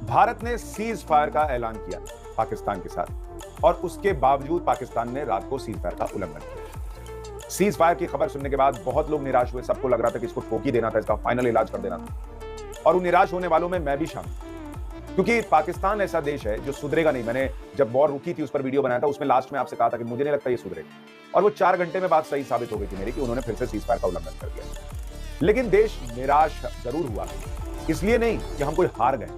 भारत ने cease fire का ऐलान किया पाकिस्तान के साथ और उसके बावजूद पाकिस्तान ने रात को सीज फायर का उल्लंघन किया। सीज फायर की खबर सुनने के बाद बहुत लोग निराश हुए। सबको लग रहा था कि इसको ठोक ही देना था, इसका फाइनल इलाज कर देना था। और उन निराश होने वालों में मैं भी शामिल, क्योंकि पाकिस्तान ऐसा देश है जो सुधरेगा नहीं। मैंने जब वॉर रुकी थी उस पर वीडियो बनाया था, उसमें लास्ट में आपसे कहा था कि मुझे नहीं लगता ये सुधरेगा, और वो 4 घंटे में बात सही साबित हो गई थी मेरी कि उन्होंने फिर से सीज फायर का उल्लंघन कर दिया। लेकिन देश निराश जरूर हुआ, इसलिए नहीं कि हम कोई हार गए,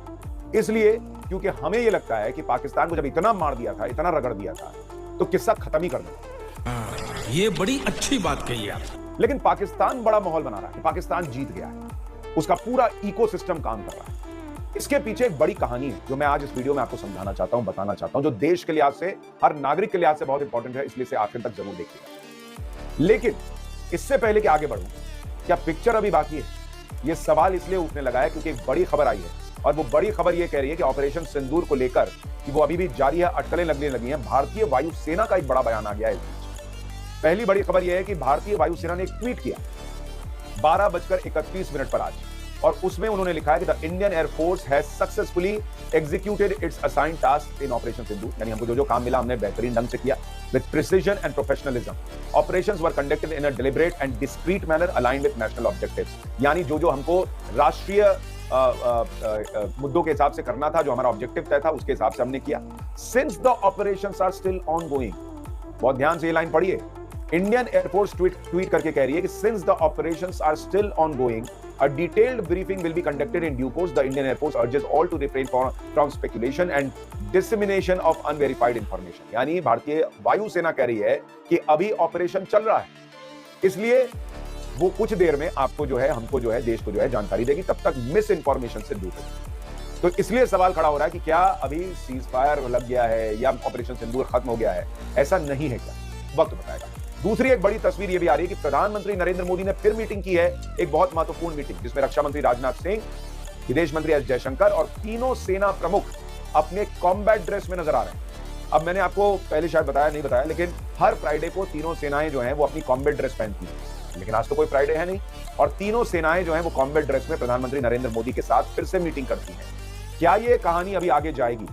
इसलिए क्योंकि हमें यह लगता है कि पाकिस्तान को जब इतना मार दिया था, इतना रगड़ दिया था, तो किस्सा खत्म ही कर दो। ये बड़ी अच्छी बात कही आप। लेकिन पाकिस्तान बड़ा माहौल बना रहा है कि पाकिस्तान जीत गया है, उसका पूरा इकोसिस्टम काम कर रहा है। इसके पीछे एक बड़ी कहानी है जो मैं आज इस वीडियो में आपको समझाना चाहता हूं, बताना चाहता हूं, जो देश के लिहाज से, हर नागरिक के लिहाज से बहुत इंपॉर्टेंट है, इसलिए से आखिर तक जरूर देखिएगा। लेकिन इससे पहले कि आगे बढ़ूं, क्या पिक्चर अभी बाकी है? यह सवाल इसलिए उठने लगा है क्योंकि एक बड़ी खबर आई है, और वो बड़ी खबर यह कह रही है कि ऑपरेशन सिंदूर को लेकर कि वो अभी भी जारी है, अटकलें लगने लगी हैं। भारतीय वायुसेना का एक बड़ा बयान आ गया है इस बीच। पहली बड़ी खबर यह है कि भारतीय वायुसेना ने एक ट्वीट किया 12:31 पर आज, और उसमें उन्होंने लिखा है कि the Indian air force has successfully executed its assigned task in operation Sindoor. यानी हमको जो काम मिला हमने बेहतरीन ढंग से किया, with precision and professionalism. Operations were conducted in a deliberate and discrete manner aligned with national objectives. यानी जो हमको राष्ट्रीय मुद्दों के हिसाब से करना था, जो हमारा ऑब्जेक्टिव तय था, उसके हिसाब से हमने किया। Since the operations are still ongoing, बहुत ध्यान से ये लाइन पढ़िए, इंडियन एयरफोर्स ट्वीट करके कह रही है कि since the operations are still ongoing, a detailed briefing will be conducted in due course. The Indian Air Force urges all to refrain from speculation and dissemination of unverified information. यानी भारतीय वायुसेना कह रही है कि अभी ऑपरेशन चल रहा है, इसलिए वो कुछ देर में आपको हमको देश को जानकारी देगी, तब तक मिस इंफॉर्मेशन से दूर रहेगी। तो इसलिए सवाल खड़ा हो रहा है कि क्या अभी सीज फायर लग गया है या ऑपरेशन सिंदूर खत्म हो गया है? ऐसा नहीं है, क्या वक्त बताएगा। दूसरी एक बड़ी तस्वीर यह भी आ रही है कि प्रधानमंत्री नरेंद्र मोदी ने फिर मीटिंग की है, एक बहुत महत्वपूर्ण मीटिंग, जिसमें रक्षा मंत्री राजनाथ सिंह, विदेश मंत्री एस जयशंकर और तीनों सेना प्रमुख अपने कॉम्बैट ड्रेस में नजर आ रहे हैं। अब मैंने आपको पहले शायद बताया नहीं बताया, लेकिन हर फ्राइडे को तीनों सेनाएं वो अपनी कॉम्बैट ड्रेस पहनती हैं, लेकिन आज तो कोई फ्राइडे है नहीं, और तीनों सेनाएं वो कॉम्बैट ड्रेस में प्रधानमंत्री नरेंद्र मोदी के साथ फिर से मीटिंग करती है। क्या ये कहानी अभी आगे जाएगी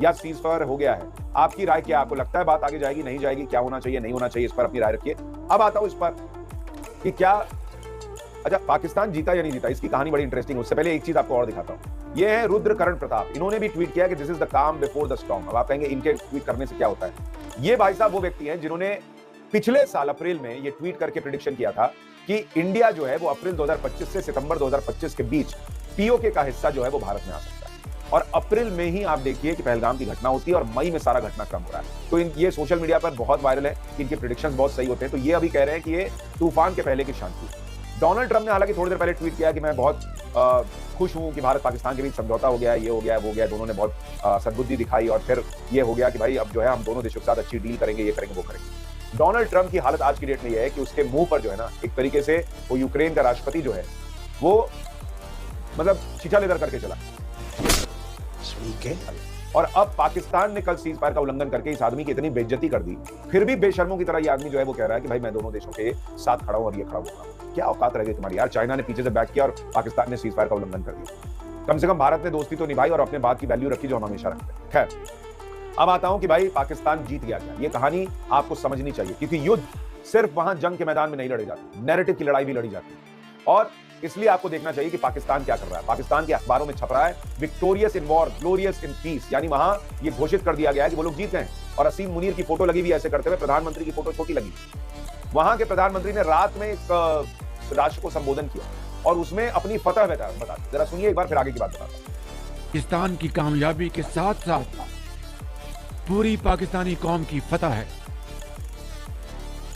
या सीज फायर हो गया है? आपकी राय क्या? आपको लगता है बात आगे जाएगी, नहीं जाएगी, क्या होना चाहिए, नहीं होना चाहिए, इस पर अपनी राय रखिए। अब आता हूं इस पर कि क्या अच्छा पाकिस्तान जीता या नहीं जीता, इसकी कहानी बड़ी इंटरेस्टिंग है। उससे पहले एक चीज आपको और दिखाता हूं। ये है रुद्रकरण प्रताप, इन्होंने भी ट्वीट किया कि दिस इज द काम बिफोर द स्टॉर्म। अब आप कहेंगे इनके ट्वीट करने से क्या होता है? ये भाई साहब वो व्यक्ति हैं जिन्होंने पिछले साल अप्रैल में ये ट्वीट करके प्रेडिक्शन किया था कि इंडिया वो अप्रैल 2025 से सितंबर 2025 के बीच पीओके का हिस्सा वो भारत में आ सकता है। और अप्रैल में ही आप देखिए कि पहलगाम की घटना होती है और मई में सारा घटनाक्रम हो रहा है। तो ये सोशल मीडिया पर बहुत वायरल है कि इनके प्रेडिक्शंस बहुत सही होते हैं। तो ये अभी कह रहे हैं कि ये तूफान के पहले की शांति। डोनाल्ड ट्रंप ने हालांकि थोड़ी देर पहले ट्वीट किया कि मैं बहुत खुश हूं कि भारत पाकिस्तान के बीच समझौता हो गया है, ये हो गया, वो हो गया, दोनों ने बहुत सद्बुद्धि दिखाई, और फिर ये हो गया कि भाई अब हम दोनों देशों के साथ अच्छी डील करेंगे, ये करेंगे, वो करेंगे। डोनाल्ड ट्रंप की हालत आज की डेट में यह है कि उसके मुंह पर एक तरीके से वो यूक्रेन का राष्ट्रपति वो मतलब छीछा लेदर करके चला। और अब पाकिस्तान ने कल सीज फायर का उल्लंघन करके इस आदमी की इतनी बेइज्जती कर दी, फिर भी बेशर्मों की तरह ये आदमी वो कह रहा है कि भाई मैं दोनों देशों के साथ खड़ा हूं और ये खड़ा होगा। क्या औकात रह गई तुम्हारी यार? चाइना ने पीछे से बैक किया और पाकिस्तान ने सीज फायर का उल्लंघन कर दिया। कम से कम भारत ने दोस्ती तो निभाई और अपने बात की वैल्यू रखी, जो हम हमेशा रखते हैं। खैर, अब आता हूं कि भाई पाकिस्तान जीत गया क्या? ये कहानी आपको समझनी चाहिए, क्योंकि युद्ध सिर्फ वहां जंग के मैदान में नहीं लड़े जाते, नैरेटिव की लड़ाई भी लड़ी जाती है। और इसलिए आपको देखना चाहिए कि पाकिस्तान क्या कर रहा है। पाकिस्तान के अखबारों में छप रहा है victorious in war, glorious in peace, यानी वहां ये घोषित कर दिया गया है कि वो लोग जीत गए। और असीम मुनीर की फोटो लगी हुई ऐसे करते हुए, प्रधानमंत्री की फोटो छोटी लगी। वहां के प्रधानमंत्री ने रात में एक राष्ट्र को संबोधन किया और उसमें अपनी फतह बता। जरा सुनिए एक बार, फिर आगे की बात बताता हूं। पाकिस्तान की कामयाबी के साथ साथ पूरी पाकिस्तानी कौम की फतह है।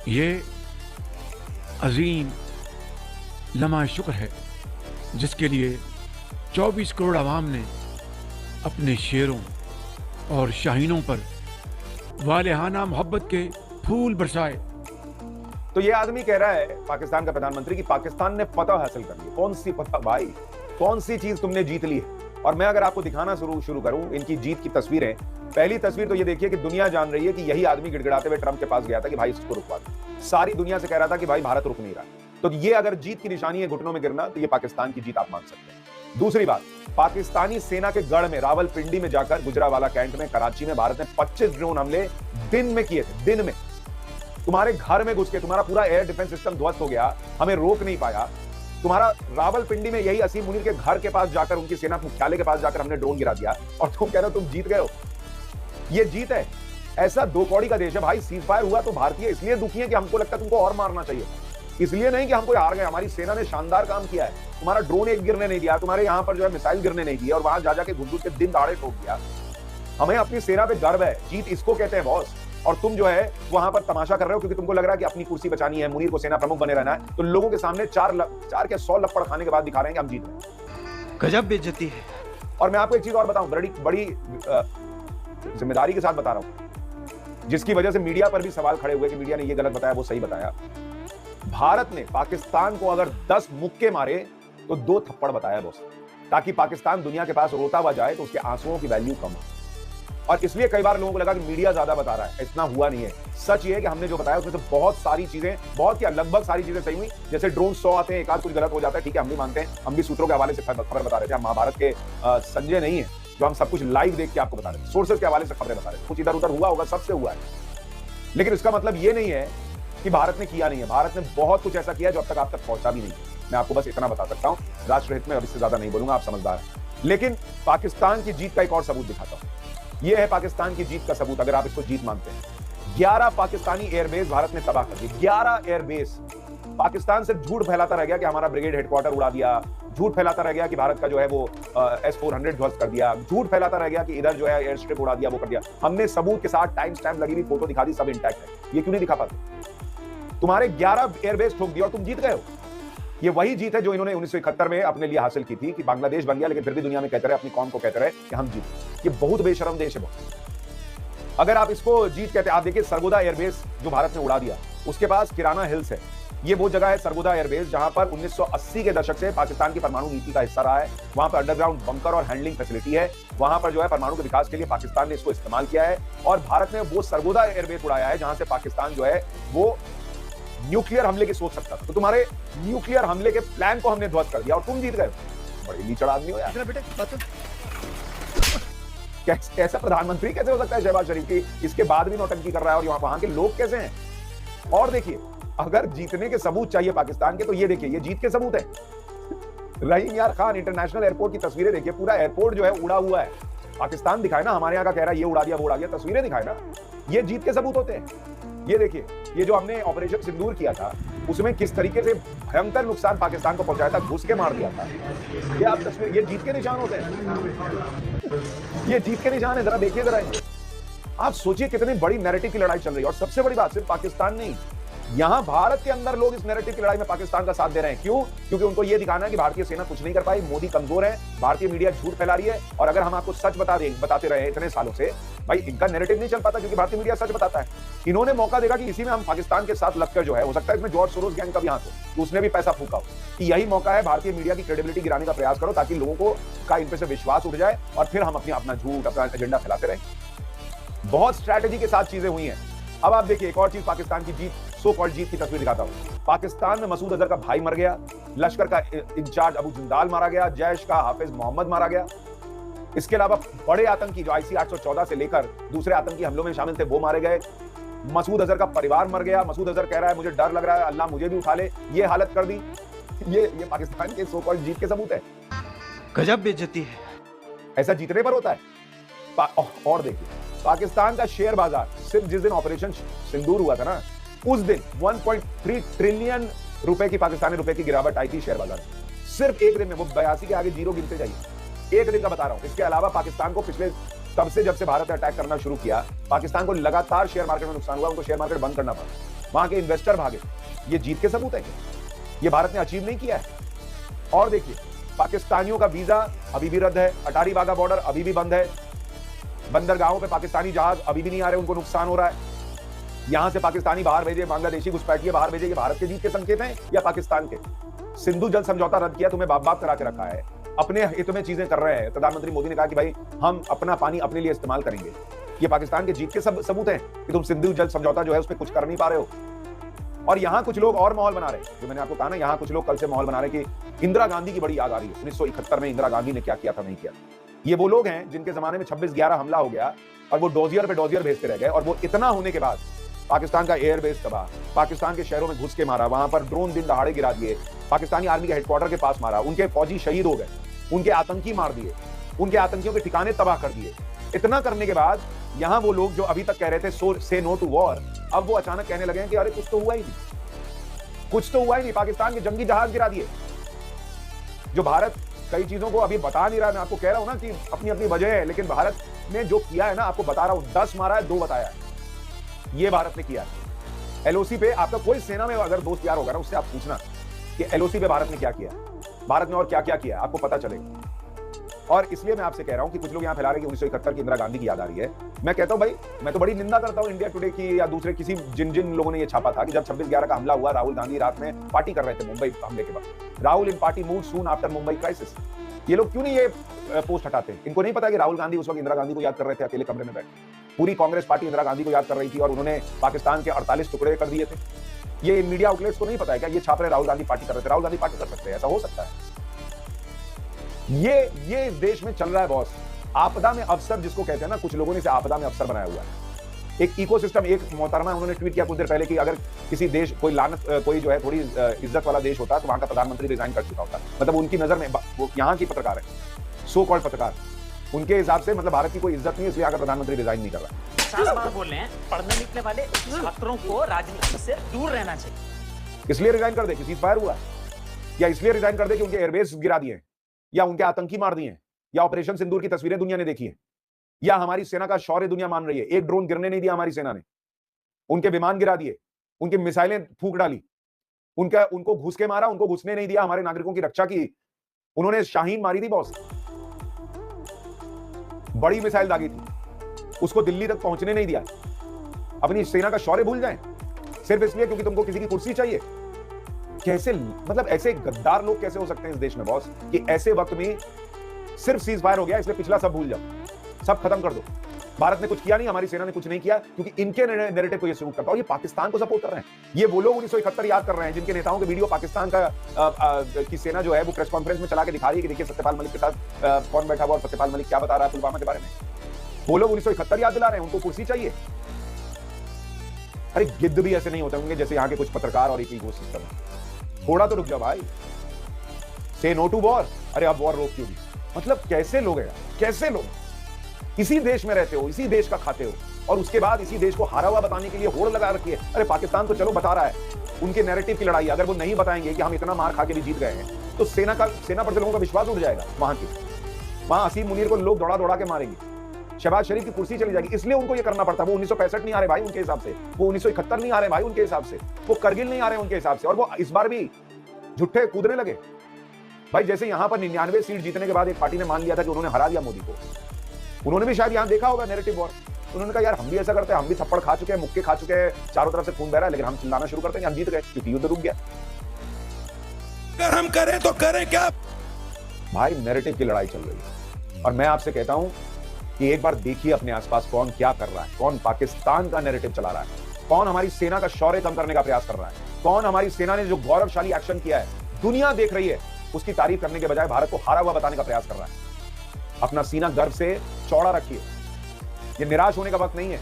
ये अजीम लम्हा शुक्र है जिसके लिए 24 करोड़ आवाम ने अपने शेरों और शाहीनों पर वालेहाना मोहब्बत के फूल बरसाए। तो ये आदमी कह रहा है, पाकिस्तान का प्रधानमंत्री, कि पाकिस्तान ने फतह हासिल कर ली। कौन सी फतह भाई? कौन सी चीज तुमने जीत ली है? और मैं अगर आपको दिखाना शुरू करूं इनकी जीत की तस्वीरें, पहली तस्वीर तो ये देखिए कि दुनिया जान रही है कि यही आदमी गिड़गिड़ाते हुए ट्रंप के पास गया था कि भाई इसको रुकवा दो। सारी दुनिया से कह रहा था कि भाई भारत रुक नहीं रहा। तो ये अगर जीत की निशानी है घुटनों में गिरना, तो ये पाकिस्तान की जीत आप मान सकते हैं। दूसरी बात, पाकिस्तानी सेना के गढ़ में रावलपिंडी में जाकर, गुजरावाला कैंट में, कराची में भारत ने 25 ड्रोन हमले दिन में किए थे। दिन में तुम्हारे घर में घुस के तुम्हारा पूरा एयर डिफेंस सिस्टम ध्वस्त हो गया, हमें रोक नहीं पाया। तुम्हारा रावलपिंडी में यही असीम मुनीर के घर के पास जाकर, उनकी सेना मुख्यालय के पास जाकर हमने ड्रोन गिरा दिया, और तुम कह रहे हो तुम जीत गए हो। ये जीत है। ऐसा दो कौड़ी का देश है भाई। सीज फायर हुआ तो भारतीय इसलिए दुखी है कि हमको लगता है तुमको और मारना चाहिए, इसलिए नहीं कि हमको हार गए। हमारी सेना ने शानदार काम किया है। तुम्हारा ड्रोन एक गिरने नहीं दिया, तुम्हारे यहां पर जो है मिसाइल गिरने नहीं दिया, और वहां जा जाके घुस घुस के दिन दाड़े ठोक दिया। हमें अपनी सेना पे गर्व है। जीत इसको कहते हैं बॉस। और तुम जो है वहां पर तमाशा कर रहे हो क्योंकि तुमको लग रहा है कि अपनी कुर्सी बचानी है, मुनीर को सेना प्रमुख बने रहना है, तो लोगों के सामने चार के 100 लपड़ खाने के बाद दिखा रहे हैं कि हम जीत रहे हैं। गजब बेइज्जती है। और मैं आपको एक चीज और बताऊं, बड़ी जिम्मेदारी के साथ बता रहा हूं, जिसकी वजह से मीडिया पर भी सवाल खड़े हुए कि मीडिया ने ये गलत बताया, वो सही बताया। भारत ने पाकिस्तान को अगर 10 मुक्के मारे तो 2 थप्पड़ बताया बॉस, ताकि पाकिस्तान दुनिया के पास रोता हुआ जाए तो उसके आंसुओं की वैल्यू कम हो। और इसलिए कई बार लोगों को लगा कि मीडिया ज्यादा बता रहा है, इतना हुआ नहीं है। सच ये है कि हमने जो बताया उसमें से बहुत सारी चीजें, बहुत क्या लगभग सारी चीजें सही हुई। जैसे ड्रोन 100 आते हैं, एक आध कुछ गलत हो जाता है, ठीक है, हम भी मानते हैं। हम भी सूत्रों के हवाले से खबर बता रहे थे। हम महाभारत के संजय नहीं है जो हम सब कुछ लाइव देख के आपको बता रहे थे, सोर्सेज के हवाले से खबरें बता रहे थे। कुछ इधर उधर हुआ होगा, सबसे हुआ है, लेकिन इसका मतलब ये नहीं है कि भारत ने किया नहीं है। भारत ने बहुत कुछ ऐसा किया जो अब तक आप तक पहुंचा भी नहीं। मैं आपको बस इतना बता सकता हूं, राष्ट्र हित में अब इससे ज्यादा नहीं बोलूंगा, आप समझदार हैं। लेकिन पाकिस्तान की जीत का एक और सबूत दिखाता हूं। यह है पाकिस्तान की जीत का सबूत, अगर आप इसको जीत मानते हैं। 11 पाकिस्तानी एयरबेस भारत ने तबाह कर दिए। 11 एयरबेस। पाकिस्तान सिर्फ झूठ फैलाता रह गया कि हमारा ब्रिगेड हेडक्वार्टर उड़ा दिया, झूठ फैलाता रह गया कि भारत का जो है वो S-400 ध्वस्त कर दिया, झूठ फैलाता रह गया कि इधर जो है एयर स्ट्रिप उड़ा दिया, वो कर दिया। हमने सबूत के साथ टाइम स्टैम्प लगी हुई फोटो दिखा दी, सब इंटैक्ट है। ये क्यों नहीं दिखा पाते? तुम्हारे 11 एयरबेस ठोक दिया और तुम जीत गए हो। ये वही जीत है जो इन्होंने 1971 में अपने लिए हासिल की थी कि बांग्लादेश बन गया, लेकिन फिर भी दुनिया में कहते रहे, अपनी कौम को कहते रहे कि हम जीते। ये बहुत बेशरम देश है बहुत। अगर आप इसको जीत कहते, आप देखिए सरगोदा एयरबेस जो भारत ने उड़ा दिया, उसके पास किराना हिल्स है। ये वो जगह है सरगोदा एयरबेस जहां पर 1980 के दशक से पाकिस्तान की परमाणु नीति का हिस्सा रहा है। वहां पर अंडरग्राउंड बंकर और हैंडलिंग फैसिलिटी है। वहां पर जो है परमाणु के विकास के लिए पाकिस्तान ने इसको इस्तेमाल किया है। और भारत ने वो सरगोदा एयरबेस उड़ाया है जहां से पाकिस्तान जो है वो न्यूक्लियर हमले की सोच सकता था। तो तुम्हारे न्यूक्लियर हमले के प्लान को हमने ध्वस्त कर दिया और तुम जीत गए। बड़े लीचड़ आदमी हो यार। कैसा प्रधानमंत्री कैसे हो सकता है शहबाज शरीफ की, इसके बाद भी नौटंकी कर रहा है, और वहां के लोग कैसे हैं। और देखिए, अगर जीतने के सबूत चाहिए पाकिस्तान के, तो ये देखिए, ये जीत के सबूत है। रहीम यार खान इंटरनेशनल एयरपोर्ट की तस्वीरें देखिए, पूरा एयरपोर्ट जो है उड़ा हुआ है। पाकिस्तान दिखाए ना, हमारे यहाँ का कह रहा है ये उड़ा दिया वो उड़ा दिया, तस्वीरें दिखाए ना, ये जीत के सबूत होते हैं। ये देखिए, ये जो हमने ऑपरेशन सिंदूर किया था, उसमें किस तरीके से भयंकर नुकसान पाकिस्तान को पहुंचाया था, घुस के मार दिया था। ये आप तस्वीर, ये जीत के निशान होते हैं। ये जीत के निशान है, जरा देखिए जरा। आप सोचिए कितनी बड़ी नैरेटिव की लड़ाई चल रही है। और सबसे बड़ी बात, सिर्फ पाकिस्तान नहीं, यहां भारत के अंदर लोग इस नैरेटिव की लड़ाई में पाकिस्तान का साथ दे रहे हैं। क्यों? क्योंकि उनको यह दिखाना है कि भारतीय सेना कुछ नहीं कर पाई, मोदी कमजोर है, भारतीय मीडिया झूठ फैला रही है। और अगर हम आपको सच बताते रहे इतने सालों से, भाई इनका नैरेटिव नहीं चल पाता क्योंकि भारतीय मीडिया सच बताता है। इन्होंने मौका देखा कि इसी में हम पाकिस्तान के साथ लगकर जो है, हो सकता है इसमें जॉर्ज सोरोस गैंग का भी हाथ हो, तो उसने भी पैसा फूका हो, कि यही मौका है, भारतीय मीडिया की क्रेडिबिलिटी गिराने का प्रयास करो ताकि लोगों को का इन पे से विश्वास उठ जाए और फिर हम अपना झूठ, अपना एजेंडा फैलाते रहें। बहुत स्ट्रैटेजी के साथ चीजें हुई हैं। अब आप देखिए एक और चीज, पाकिस्तान की जीत, सो कॉल्ड जीत की तस्वीर दिखाता हूं। पाकिस्तान में मसूद अजहर का भाई मर गया, लश्कर का इंचार्ज अबू जिंदाल मारा गया, जैश का हाफिज मोहम्मद मारा गया। इसके अलावा बड़े आतंकी जो IC 814 से लेकर दूसरे आतंकी हमलों में शामिल थे, वो मारे गए। मसूद अजहर का परिवार मर गया। मसूद अजहर कह रहा है मुझे डर लग रहा है, अल्लाह मुझे भी उठा ले, ये हालत कर दी। ये पाकिस्तान के सो कॉल्ड जीत के सबूत है। गजब बेइज्जती है। ऐसा जीतने पर होता है। और देखिए, पाकिस्तान का शेयर बाजार सिर्फ जिस दिन ऑपरेशन सिंदूर हुआ था ना, उस दिन 1.3 ट्रिलियन रुपए की पाकिस्तानी रुपए की गिरावट आई थी शेयर बाजार। सिर्फ एक दिन में, वो 82 के आगे जीरो गिनते जाइए, एक दिन का बता रहा हूं। इसके अलावा पाकिस्तान को पिछले तब से जब से भारत ने अटैक करना शुरू किया, पाकिस्तान को लगातार शेयर मार्केट में नुकसान हुआ, उनको शेयर मार्केट बंद करना पड़ा, वहां के इन्वेस्टर भागे। ये जीत के सबूत है, ये भारत ने अचीव नहीं किया है। और देखिए, पाकिस्तानियों का वीजा अभी भी रद्द है, अटारी वाघा बॉर्डर अभी भी बंद है, बंदरगाहों पे पाकिस्तानी जहाज अभी भी नहीं आ रहे, उनको नुकसान हो रहा है। यहां से पाकिस्तानी बाहर भेजे, बांग्लादेशी घुसपैठिए बाहर भेजे, ये भारत के जीत के संकेत हैं या पाकिस्तान के? सिंधु जल समझौता रद्द किया, तुम्हें बाप बाप करा के रखा है, अपने हित में चीजें कर रहे हैं। प्रधानमंत्री मोदी ने कहा कि भाई हम अपना पानी अपने लिए इस्तेमाल करेंगे। ये पाकिस्तान के जीत के सबूत हैं कि तुम सिंधु जल समझौता जो है उस पर कुछ कर नहीं पा रहे हो। और यहां कुछ लोग और माहौल बना रहे हैं, जो मैंने आपको कहा ना, यहां कुछ लोग कल से माहौल बना रहे हैं कि इंदिरा गांधी की बड़ी याद आ रही है, 1971 में इंदिरा गांधी ने क्या किया था, नहीं किया। ये वो लोग हैं जिनके जमाने में 26/11 हमला हो गया और वो डोजियर पे डोजियर भेजते रह गए, और वो इतना होने के बाद पाकिस्तान का एयरबेस तबाह, पाकिस्तान के शहरों में घुस के मारा, वहां पर ड्रोन दिन दहाड़े गिरा दिए, पाकिस्तानी आर्मी के हेडक्वार्टर के पास मारा, उनके फौजी शहीद हो गए, उनके आतंकी मार दिए, उनके आतंकियों के ठिकाने तबाह कर दिए। इतना करने के बाद यहां वो लोग जो अभी तक कह रहे थे से नो टू वॉर, अब वो अचानक कहने लगे हैं कि अरे कुछ तो हुआ ही नहीं, कुछ तो हुआ ही नहीं, पाकिस्तान के जंगी जहाज गिरा दिए। जो भारत कई चीजों को अभी बता नहीं रहा, मैं आपको कह रहा हूं ना कि अपनी अपनी वजह है, लेकिन भारत ने जो किया है ना, आपको बता रहा हूं, 10 मारा है 2 बताया है, ये भारत ने किया है। एलओसी पे आपका कोई सेना में अगर दोस्त यार होगा ना, उससे आप पूछना कि एलओसी पे भारत ने क्या किया, भारत ने और क्या क्या किया, आपको पता चलेगा। और इसलिए मैं आपसे कह रहा हूं कि कुछ लोग यहां फैला रहे हैं कि 1971 की इंदिरा गांधी की याद आ रही है। मैं कहता हूं भाई, मैं तो बड़ी निंदा करता हूं इंडिया टुडे की या दूसरे किसी जिन लोगों ने ये छापा था कि जब 26/11 का हमला हुआ, राहुल गांधी रात में पार्टी कर रहे थे मुंबई हमले के बाद। Rahul in party move soon after Mumbai crisis. ये लोग क्यों नहीं ये पोस्ट हटाते? इनको नहीं पता कि राहुल गांधी उस वक्त इंदिरा गांधी को याद कर रहे थे अकेले कमरे में बैठ। पूरी कांग्रेस पार्टी इंदिरा गांधी को याद कर रही थी और उन्होंने पाकिस्तान के 48 टुकड़े कर दिए थे। ये मीडिया आउटलेट्स को नहीं पता है क्या? ये छाप रहे राहुल गांधी पार्टी कर रहे थे। राहुल गांधी पार्टी कर सकते हैं, ऐसा हो सकता है? ये इस देश में चल रहा है बॉस। आपदा में अफसर जिसको कहते हैं ना, कुछ लोगों ने इसे आपदा में अफसर बनाया हुआ है। एक इकोसिस्टम, एक मोहतरमा उन्होंने ट्वीट किया कुछ देर पहले कि अगर किसी देश कोई लानत कोई जो है थोड़ी इज्जत वाला देश होता तो वहां का प्रधानमंत्री रिजाइन कर चुका होता। मतलब उनकी नजर में वो यहाँ की पत्रकार है, सो कॉल्ड पत्रकार, उनके हिसाब से मतलब भारत की कोई इज्जत नहीं, इसलिए अगर प्रधानमंत्री रिजाइन नहीं कर रहा। 4 बार बोल रहे हैं पढ़ने निकले वाले छात्रों को राजनीति से दूर रहना चाहिए, इसलिए रिजाइन कर दे कि सीज फायर हुआ, या इसलिए रिजाइन कर दे कि उनके एयरबेस गिरा दिए, या उनके आतंकी मार दिए, या ऑपरेशन सिंदूर की तस्वीरें दुनिया ने देखी है, या हमारी सेना का शौर्य दुनिया मान रही है। एक ड्रोन गिरने नहीं दिया हमारी सेना ने, उनके विमान गिरा दिए, उनकी मिसाइलें फूंक डाली, उनको घुस के मारा, उनको घुसने नहीं दिया, हमारे नागरिकों की रक्षा की। उन्होंने शाहीन मारी थी बॉस, बड़ी मिसाइल दागी थी, उसको दिल्ली तक पहुंचने नहीं दिया। अपनी सेना का शौर्य भूल जाएं सिर्फ इसलिए क्योंकि तुमको किसी की कुर्सी चाहिए? कैसे, मतलब ऐसे गद्दार लोग कैसे हो सकते हैं इस देश में बॉस, कि ऐसे वक्त में सिर्फ सीज फायर हो गया इसलिए पिछला सब भूल जाओ, सब खत्म कर दो। भारत ने कुछ किया नहीं, हमारी सेना ने कुछ नहीं किया, क्योंकि इनके नैरेटिव को ये सूट करता है और ये पाकिस्तान को सपोर्ट कर रहे हैं। ये वो लोग 1971 याद कर रहे हैं जिनके नेताओं के वीडियो पाकिस्तान की सेना जो है वो प्रेस कॉन्फ्रेंस में चला के दिखा रही है कि देखिए सत्यपाल मलिक के साथ कौन बैठा हुआ और सत्यपाल मलिक क्या बता रहा है पुलवामा के बारे में। वो लोग 1971 याद दिला रहे हैं, उनको कुर्सी चाहिए। अरे गिद्ध भी ऐसे नहीं होते होंगे जैसे यहाँ के कुछ पत्रकार और एक इकोसिस्टम है। थोड़ा तो रुक जाओ भाई, से नो टू वॉर, अरे अब वॉर रोक क्यों दी? मतलब कैसे लोग हैं, कैसे लोग इसी देश में रहते हो, इसी देश का खाते हो, और उसके बाद इसी देश को हारा हुआ बताने के लिए होड़ लगा रखी है। अरे पाकिस्तान तो चलो बता रहा है, उनके नैरेटिव की लड़ाई, अगर वो नहीं बताएंगे कि हम इतना मार खा के भी जीत गए हैं तो सेना पर से लोगों का विश्वास उठ जाएगा। वहां असीम मुनीर को लोग दौड़ा दौड़ा के मारेंगे, शहबाज शरीफ की कुर्सी चली जाएगी, इसलिए उनको ये करना पड़ता है। वो 1965 नहीं आ रहे भाई उनके हिसाब से, वो 1971 नहीं आ रहे भाई उनके हिसाब से, वो करगिल नहीं आ रहे उनके हिसाब से, और वो इस बार भी झुट्ठे कूदने लगे भाई। जैसे यहां पर 99 सीट जीतने के बाद एक पार्टी ने मान लिया था कि उन्होंने हरा दिया मोदी को, उन्होंने भी शायद यहां देखा होगा नैरेटिव वॉर। उन्होंने कहा यार हम भी ऐसा करते हैं, हम भी थप्पड़ खा चुके हैं, मुक्के खा चुके हैं, चारों तरफ से खून बह रहा है, लेकिन हम चिल्लाना शुरू करते हैं हम जीत गए क्योंकि युद्ध रुक गया। अगर हम करें तो करें क्या भाई? नैरेटिव की लड़ाई चल रही है, और मैं आपसे कहता हूं कि एक बार देखिए अपने आसपास कौन क्या कर रहा है, कौन पाकिस्तान का नैरेटिव चला रहा है, कौन हमारी सेना का शौर्य कम करने का प्रयास कर रहा है, कौन हमारी सेना ने जो गौरवशाली एक्शन किया है दुनिया देख रही है, उसकी तारीफ करने के बजाय भारत को हारा हुआ बताने का प्रयास कर रहा है। अपना सीना गर्व से चौड़ा रखिए, ये निराश होने का वक्त नहीं है,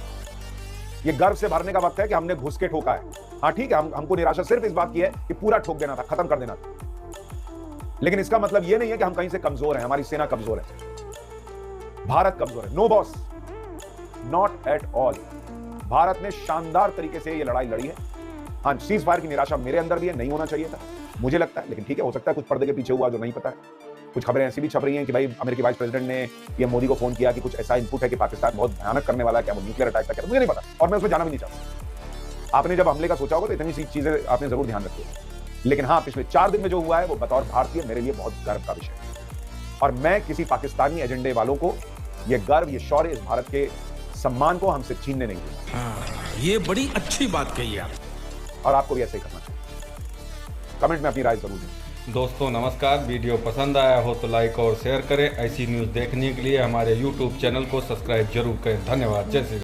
ये गर्व से भरने का वक्त है कि हमने घुस के ठोका है। हाँ ठीक है, हमको निराशा सिर्फ इस बात की है कि पूरा ठोक देना था, खत्म कर देना था, लेकिन इसका मतलब ये नहीं है कि हम कहीं से कमजोर हैं, हमारी सेना कमजोर है, भारत कमजोर है। No boss, not at all. Bharat ने शानदार तरीके से ये लड़ाई लड़ी है। हाँ, सीज फायर की निराशा मेरे अंदर भी है, नहीं होना चाहिए था मुझे लगता है, लेकिन ठीक है, हो सकता है कुछ पर्दे के पीछे हुआ जो नहीं पता है। कुछ खबरें ऐसी भी छप रही हैं कि भाई अमेरिकी वाइस प्रेसिडेंट ने ये मोदी को फोन किया कि कुछ ऐसा इनपुट है कि पाकिस्तान बहुत भयानक करने वाला है, क्या वो न्यूक्लियर अटैक का, क्या मुझे नहीं पता, और मैं उसमें जाना भी नहीं चाहता। आपने जब हमले का सोचा होगा तो इतनी सी चीजें आपने जरूर ध्यान रखी, लेकिन हाँ, पिछले 4 दिन में जो हुआ है वो बतौर भारतीय मेरे लिए बहुत गर्व का विषय है, और मैं किसी पाकिस्तानी एजेंडे वालों को ये गर्व, ये शौर्य, इस भारत के सम्मान को हमसे छीनने नहीं दूंगा। हाँ, ये बड़ी अच्छी बात कही आप, और आपको भी ऐसे ही करना चाहिए। कमेंट में अपनी राय जरूर दें। दोस्तों नमस्कार, वीडियो पसंद आया हो तो लाइक और शेयर करें। ऐसी न्यूज़ देखने के लिए हमारे YouTube चैनल को सब्सक्राइब जरूर करें। धन्यवाद। जय श्री राम।